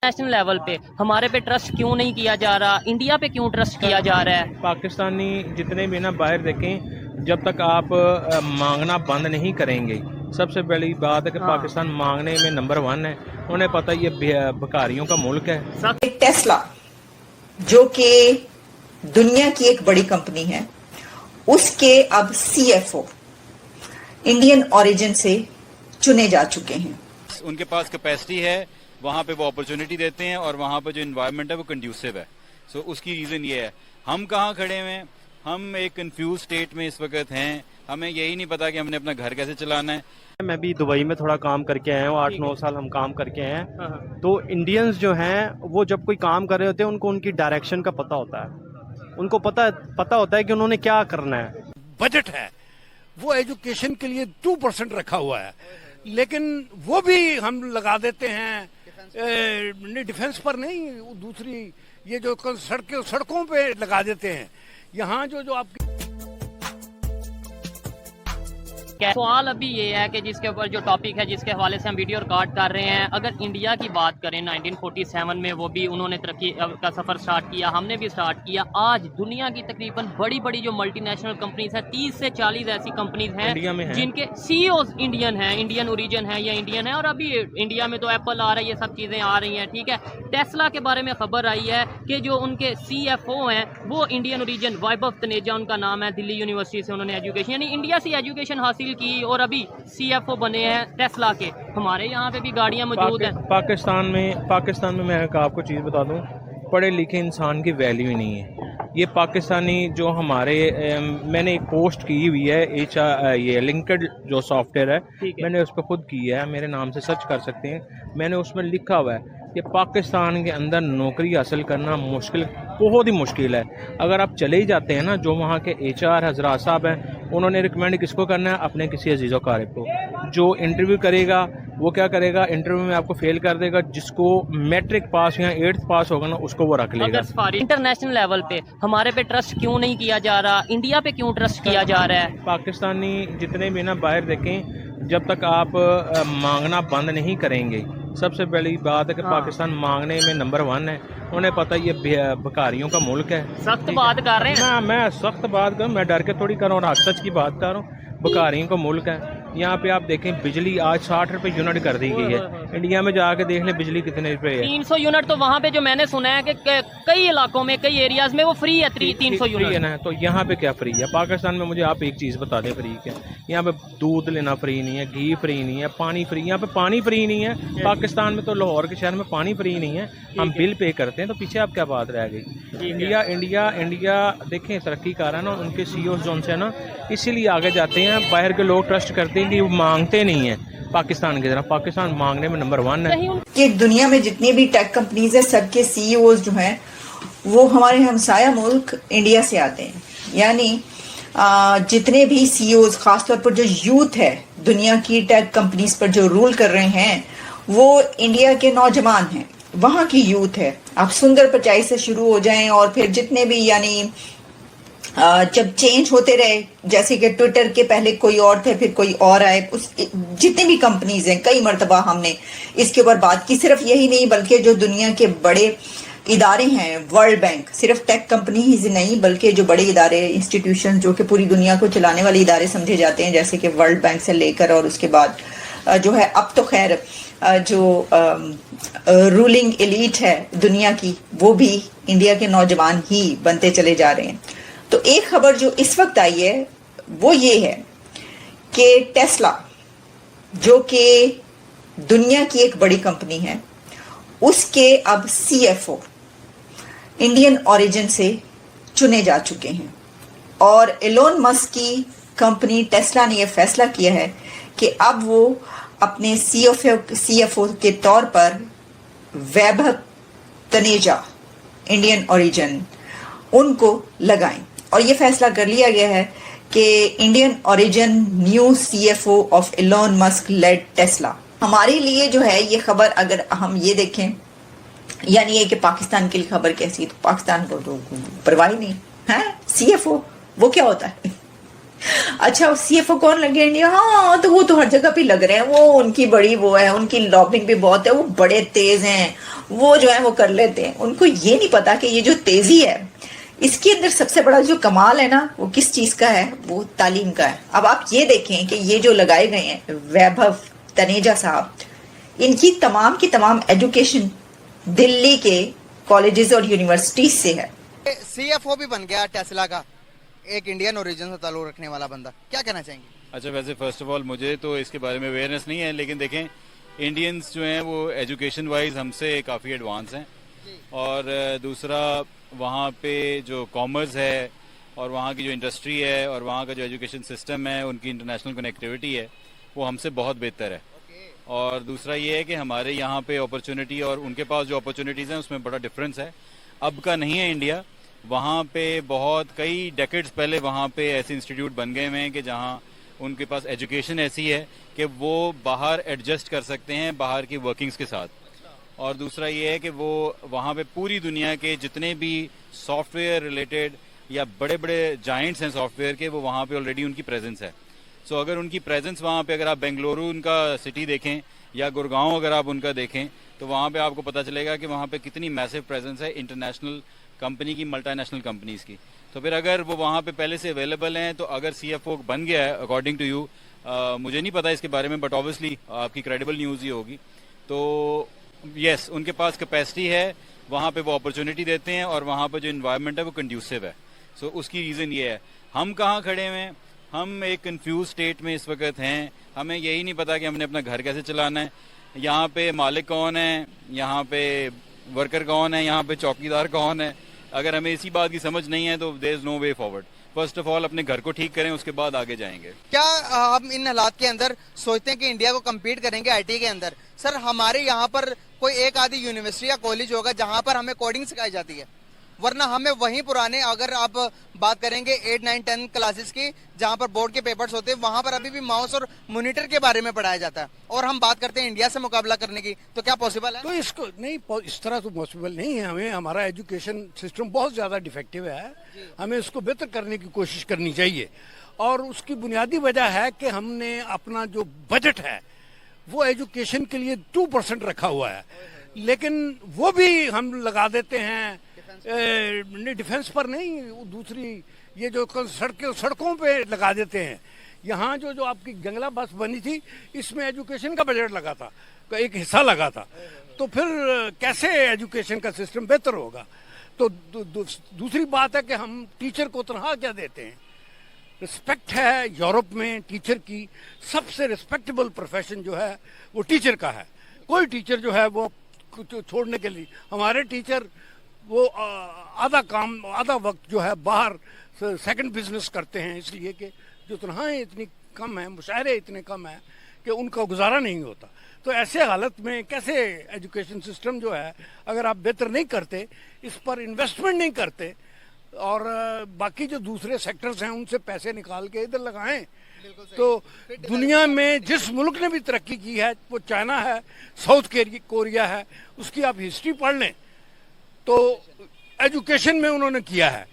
National level پہ ہمارے پہ ٹرسٹ کیوں نہیں کیا جا رہا؟ انڈیا پہ کیوں ٹرسٹ کیا جا رہا ہے؟ پاکستانی جتنے بھی نا باہر دیکھیں، جب تک آپ مانگنا بند نہیں کریں گے، سب سے بڑی بات ہے کہ پاکستان مانگنے میں نمبر 1 ہے. انہیں پتہ یہ بھکاریوں کا ملک ہے. ٹیسلا جو کہ دنیا کی ایک بڑی کمپنی ہے، اس کے اب C F O Indian origin سے چنے جا چکے ہیں. ان کے پاس کیپیسٹی ہے، وہاں پہ وہ اپرچونٹی دیتے ہیں اور وہاں پہ جو انوائرمنٹ ہے وہ کنڈیوسو ہے. سو اس کی ریزن یہ ہے. ہم کہاں کھڑے ہوئے ہیں؟ ہم ایک کنفیوز اسٹیٹ میں اس وقت ہیں. ہمیں یہی نہیں پتا کہ ہم نے اپنا گھر کیسے چلانا ہے. میں بھی دبئی میں تھوڑا کام کر کے آیا ہوں، 8-9 سال ہم کام کر کے ہیں. تو انڈینز جو ہیں وہ جب کوئی کام کر رہے ہوتے ہیں ان کو ان کی ڈائریکشن کا پتہ ہوتا ہے، ان کو پتہ ہوتا ہے کہ انہوں نے کیا کرنا ہے. بجٹ ہے وہ ایجوکیشن کے لیے 2% رکھا ہوا ہے، لیکن وہ بھی ہم لگا دیتے ہیں ڈیفنس پر نہیں، دوسری یہ جو سڑکوں پہ لگا دیتے ہیں. یہاں جو آپ کی سوال ابھی یہ ہے کہ جس کے اوپر جو ٹاپک ہے، جس کے حوالے سے ہم ویڈیو ریکارڈ کر رہے ہیں، اگر انڈیا کی بات کریں 1947 میں وہ بھی انہوں نے ترقی کا سفر سٹارٹ کیا، ہم نے بھی سٹارٹ کیا. آج دنیا کی تقریباً بڑی جو ملٹی نیشنل کمپنیز ہیں، 30 سے 40 ایسی کمپنیز ہیں جن کے سی اوز انڈین ہیں، انڈین اوریجن ہے یا انڈین ہے. اور ابھی انڈیا میں تو ایپل آ رہا ہے، یہ سب چیزیں آ رہی ہیں. ٹھیک ہے، ٹیسلا کے بارے میں خبر آئی ہے کہ جو ان کے سی ایف او ہیں وہ انڈین اوریجن، وائبھو تنیجا ان کا نام ہے، دلی یونیورسٹی سے انہوں نے ایجوکیشن، یعنی انڈیا سے ایجوکیشن حاصل کی اور ابھی سی ایف او بنے ہیں ٹیسلا کے. ہمارے یہاں پہ بھی گاڑیاں موجود ہیں. پاکستان میں میں آپ کو چیز بتا دوں، پڑھے لکھے انسان کی ویلیو ہی نہیں ہے. یہ پاکستانی جو ہمارے میں نے ایک پوسٹ کی ہوئی ہے یہ لنکڈ جو سافٹ ویئر ہے، میں نے اس پہ خود کی ہے، میرے نام سے سرچ کر سکتے ہیں. میں نے اس میں لکھا ہوا ہے کہ پاکستان کے اندر نوکری حاصل کرنا بہت ہی مشکل ہے. اگر آپ چلے ہی جاتے ہیں نا، جو وہاں کے HR حضرات صاحب ہیں، انہوں نے ریکمینڈ کس کو کرنا ہے؟ اپنے کسی عزیز و قارب کو. جو انٹرویو کرے گا وہ کیا کرے گا؟ انٹرویو میں آپ کو فیل کر دے گا. جس کو میٹرک پاس یا 8th پاس ہوگا نا، اس کو وہ رکھ لے گا. انٹرنیشنل لیول پہ ہمارے پہ ٹرسٹ کیوں نہیں کیا جا رہا؟ انڈیا پہ کیوں ٹرسٹ کیا جا رہا ہے؟ پاکستانی جتنے بھی نا باہر دیکھیں، جب تک آپ مانگنا بند نہیں کریں گے، سب سے بڑی بات ہے کہ پاکستان مانگنے میں نمبر 1 ہے. انہیں پتہ یہ بھکاریوں کا ملک ہے. سخت بات کر رہے ہیں. میں سخت بات کروں، میں ڈر کے تھوڑی کر رہا ہوں، اور سچ کی بات کر رہا ہوں. بھکاریوں کا ملک ہے. یہاں پہ آپ دیکھیں بجلی آج 60 روپے یونٹ کر دی گئی ہے. انڈیا میں جا کے دیکھ لیں بجلی کتنے روپے ہے. 300 یونٹ تو وہاں پہ جو میں نے سنا ہے کہ کئی علاقوں میں، کئی ایریاز میں وہ فری ہے. 300 یونٹ ہے نا. تو یہاں پہ کیا فری ہے؟ پاکستان میں مجھے آپ ایک چیز بتا دیں فری کیا. یہاں پہ دودھ لینا فری نہیں ہے، گھی فری نہیں ہے، پانی فری. یہاں پہ پانی فری نہیں ہے. پاکستان میں تو لاہور کے شہر میں پانی فری نہیں ہے. ہم بل پے کرتے ہیں. تو پیچھے آپ کیا بات رہ گئی؟ انڈیا دیکھیں ترقی کر رہا ہے نا. ان کے سی اوز جو سے نا اسی لیے آگے جاتے ہیں. باہر کے لوگ ٹرسٹ کرتے ہیں کہ وہ مانگتے نہیں ہیں پاکستان کی طرح. پاکستان مانگنے میں نمبر 1 ہے. کہ دنیا میں جتنی بھی ٹیک کمپنیز ہیں، سب کے سی اوز جو ہیں وہ ہمارے ہمسایہ ملک انڈیا سے آتے ہیں. یعنی جتنے بھی سی اوز، خاص طور پر جو یوتھ ہے دنیا کی ٹیک کمپنیز پر جو رول کر رہے ہیں، وہ انڈیا کے نوجوان ہیں، وہاں کی یوتھ ہے. آپ سندر پچائی سے شروع ہو جائیں اور پھر جتنے بھی، یعنی جب چینج ہوتے رہے، جیسے کہ ٹویٹر کے پہلے کوئی اور تھے، پھر کوئی اور آئے، جتنی بھی کمپنیز ہیں، کئی مرتبہ ہم نے اس کے اوپر بات کی. صرف یہی نہیں بلکہ جو دنیا کے بڑے ادارے ہیں، ورلڈ بینک، صرف ٹیک کمپنی ہی نہیں بلکہ جو بڑے ادارے، انسٹیٹیوشن جو کہ پوری دنیا کو چلانے والے ادارے سمجھے جاتے ہیں، جیسے کہ ورلڈ بینک سے لے کر، اور اس کے بعد جو ہے اب تو خیر جو رولنگ ایلیٹ ہے دنیا کی، وہ بھی انڈیا کے نوجوان ہی بنتے چلے جا رہے ہیں. تو ایک خبر جو اس وقت آئی ہے وہ یہ ہے کہ ٹیسلا جو کہ دنیا کی ایک بڑی کمپنی ہے، اس کے اب C F O Indian origin سے چنے جا چکے ہیں. اور ایلون مسک کی کمپنی ٹیسلا نے یہ فیصلہ کیا ہے کہ اب وہ اپنے سی ایف او کے طور پر Vaibhav Taneja Indian origin in کو لگائیں. اور یہ فیصلہ کر لیا گیا ہے کہ Indian origin new C F O of Elon Musk led Tesla. ہمارے لیے جو ہے یہ خبر، اگر ہم یہ دیکھیں، یعنی یہ کہ پاکستان کے لیے خبر کیسی، تو پاکستان کو تو پرواہ نہیں ہے. سی ایف او وہ کیا ہوتا ہے؟ اچھا، سی ایف او کون لگے انڈیا؟ ہاں، تو وہ تو ہر جگہ پہ لگ رہے ہیں. وہ ان کی بڑی وہ ہے، ان کی لابنگ بھی بہت ہے، وہ بڑے تیز ہیں، وہ جو ہے وہ کر لیتے ہیں. ان کو یہ نہیں پتا کہ یہ جو تیزی ہے اس کے اندر سب سے بڑا جو کمال ہے نا وہ کس چیز کا ہے, وہ تعلیم کا ہے. اب آپ یہ دیکھیں کہ یہ جو لگائے گئے ہیں ویبھو تنیجا صاحب, ان کی تمام ایجوکیشن دلی کے کالجز اور یونیورسٹیز سے ہے. سی ایف او بھی بن گیا ٹیسلا کا, ایک انڈین اوریجن سے تعلق رکھنے والا بندہ, کیا کہنا چاہیں گے؟ اچھا, ویسے فرسٹ آف آل مجھے تو اس کے بارے میں اویئرنیس نہیں ہے, لیکن دیکھیں انڈینز جو ہیں وہ ایجوکیشن وائز ہم سے کافی ایڈوانس ہیں, اور دوسرا وہاں پہ جو کامرس ہے اور وہاں کی جو انڈسٹری ہے اور وہاں کا جو ایجوکیشن سسٹم ہے, ان کی انٹرنیشنل کنیکٹیوٹی ہے وہ ہم سے بہت بہتر ہے. اور دوسرا یہ ہے کہ ہمارے یہاں پہ اپرچونٹی اور ان کے پاس جو اپرچونٹیز ہیں اس میں بڑا ڈفرینس ہے. اب کا نہیں ہے انڈیا, وہاں پہ بہت کئی ڈیکیڈز پہلے وہاں پہ ایسے انسٹیٹیوٹ بن گئے ہوئے ہیں کہ جہاں ان کے پاس ایجوکیشن ایسی ہے کہ وہ باہر ایڈجسٹ کر سکتے ہیں باہر کی ورکنگز کے ساتھ. اور دوسرا یہ ہے کہ وہ وہاں پہ پوری دنیا کے جتنے بھی سافٹ ویئر ریلیٹڈ یا بڑے بڑے جائنٹس ہیں سافٹ ویئر کے, وہ وہاں پہ آلریڈی ان کی پریزنس ہے. سو اگر ان کی پریزنس وہاں پہ, اگر آپ بنگلورو ان کا سٹی دیکھیں یا گڑگاؤں اگر آپ ان کا دیکھیں, تو وہاں پہ آپ کو پتہ چلے گا کہ وہاں پہ کتنی میسو پریزنس ہے انٹرنیشنل کمپنی کی, ملٹی نیشنل کمپنیز کی. تو پھر اگر وہ وہاں پہ پہلے سے اویلیبل ہیں, تو اگر سی ایف او بن گیا ہے اکارڈنگ ٹو یو, مجھے نہیں پتا اس کے بارے میں, بٹ آبویسلی آپ کی کریڈیبل نیوز ہی ہوگی, تو یس ان کے پاس کیپیسٹی ہے, وہاں پہ وہ اپرچونٹی دیتے ہیں اور وہاں پہ جو انوائرمنٹ ہے وہ کنڈیوسو ہے. سو اس کی ریزن یہ ہے. ہم کہاں کھڑے ہوئے ہیں, ہم ایک کنفیوز اسٹیٹ میں اس وقت ہیں, ہمیں یہی نہیں پتا کہ ہم نے اپنا گھر کیسے چلانا ہے. یہاں پہ مالک کون ہے, یہاں پہ ورکر کون ہے, یہاں پہ چوکیدار کون ہے. اگر ہمیں اسی بات کی سمجھ نہیں ہے تو there is no way forward. First of all اپنے گھر کو ٹھیک کریں, اس کے بعد آگے جائیں گے. کیا ہم ان حالات کے اندر سوچتے ہیں کہ انڈیا کو کمپیٹ کریں گے آئی ٹی کے اندر؟ سر ہمارے یہاں پر کوئی ایک آدھی یونیورسٹی یا کالج ہوگا جہاں پر ہمیں کوڈنگ سکھائی جاتی ہے, ورنہ ہمیں وہیں پرانے, اگر آپ بات کریں گے 8, 9, 10 کلاسز کی جہاں پر بورڈ کے پیپرز ہوتے ہیں, وہاں پر ابھی بھی ماؤس اور مانیٹر کے بارے میں پڑھایا جاتا ہے. اور ہم بات کرتے ہیں انڈیا سے مقابلہ کرنے کی, تو کیا پاسبل ہے؟ تو اس کو نہیں, اس طرح تو پاسبل نہیں ہے. ہمیں ہمارا ایجوکیشن سسٹم بہت زیادہ ڈیفیکٹو ہے, ہمیں اس کو بہتر کرنے کی کوشش کرنی چاہیے. اور اس کی بنیادی وجہ ہے کہ ہم نے اپنا جو بجٹ ہے وہ ایجوکیشن کے لیے 2% رکھا ہوا ہے, لیکن وہ بھی ہم لگا دیتے ہیں ڈیفنس پر نہیں, دوسری یہ جو سڑکوں پہ لگا دیتے ہیں. یہاں جو آپ کی جنگلہ بس بنی تھی, اس میں ایجوکیشن کا بجٹ لگا تھا, ایک حصہ لگا تھا, تو پھر کیسے ایجوکیشن کا سسٹم بہتر ہوگا؟ تو دوسری بات ہے کہ ہم ٹیچر کو تنخواہ کیا دیتے ہیں. رسپیکٹ ہے یورپ میں ٹیچر کی, سب سے رسپیکٹیبل پروفیشن جو ہے وہ ٹیچر کا ہے. کوئی ٹیچر جو ہے وہ چھوڑنے کے لیے, ہمارے ٹیچر وہ آدھا وقت جو ہے باہر سیکنڈ بزنس کرتے ہیں, اس لیے کہ جو تنخواہیں اتنی کم ہیں, مشاہرے اتنے کم ہیں کہ ان کا گزارا نہیں ہوتا. تو ایسے حالت میں کیسے ایجوکیشن سسٹم جو ہے, اگر آپ بہتر نہیں کرتے, اس پر انویسٹمنٹ نہیں کرتے, اور باقی جو دوسرے سیکٹرز ہیں ان سے پیسے نکال کے ادھر لگائیں, تو دنیا میں جس ملک نے بھی ترقی کی ہے وہ چائنا ہے, ساؤتھ کوریا ہے, اس کی آپ ہسٹری پڑھ لیں تو ایجوکیشن میں انہوں نے کیا ہے.